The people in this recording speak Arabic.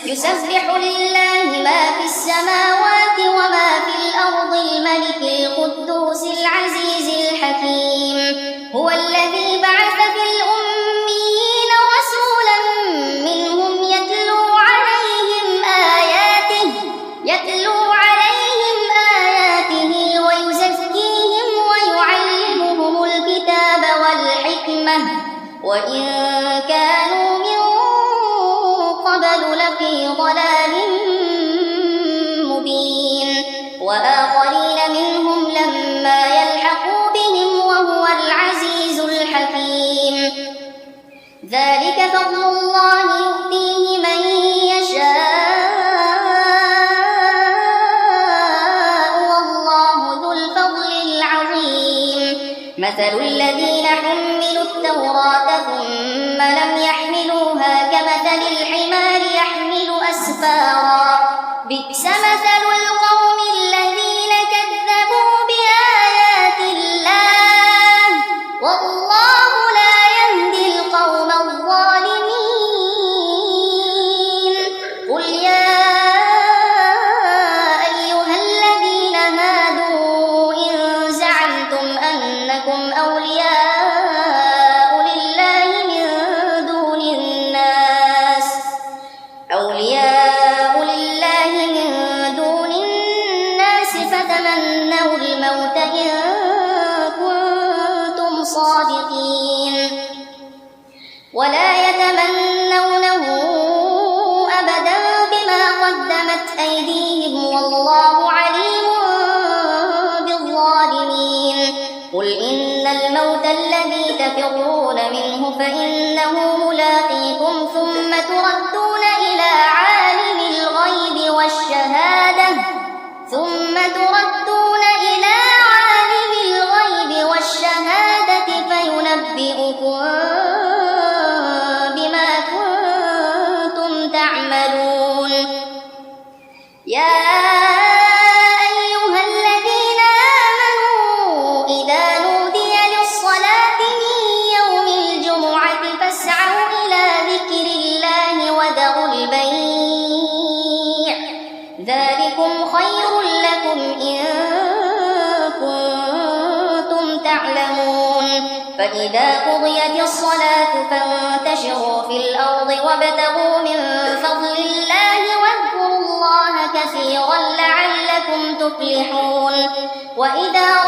يسبح لله ما في السماوات وما في الأرض الملك القدوس العزيز الحكيم هو الذي بعث في الأميين رسولا منهم يتلو عليهم آياته ويزكيهم ويعلمهم الكتاب والحكمة وإن كانوا من قبل لفي ضلال مبين وآخرين منهم لما يلحقوا بهم وهو العزيز الحكيم ذلك فضل الله يؤتيه من يشاء والله ذو الفضل العظيم مثل الذين حملوا التوراة ثم لم يحملوها كمثل الحمار يحمل أسفارا بئس مثل القوم الذين كذبوا بآيات الله والله لا يهدي القوم الظالمين قل يا أيها الذين هادوا إن زعمتم أنكم أولياء لله من دون الناس فتمنوا الموت إن كنتم صادقين ولا يتمنونه أبدا بما قدمت أيديهم والله عليم بالظالمين قل إن الموت الذي تفرون منه فإنه ملاقيكم ثم تردون إلى عالم الغيب والشهادة فينبئكم بما كنتم تعملون يا أيها الذين آمنوا إذا نودي للصلاة من يوم الجمعة فاسعوا إلى ذكر الله وذروا البيع ذلكم خير لكم إن كنتم تعلمون فإذا قضيت الصلاة فانتشروا في الأرض وابتغوا من فضل الله واذكروا الله كثيرا لعلكم تفلحون وإذا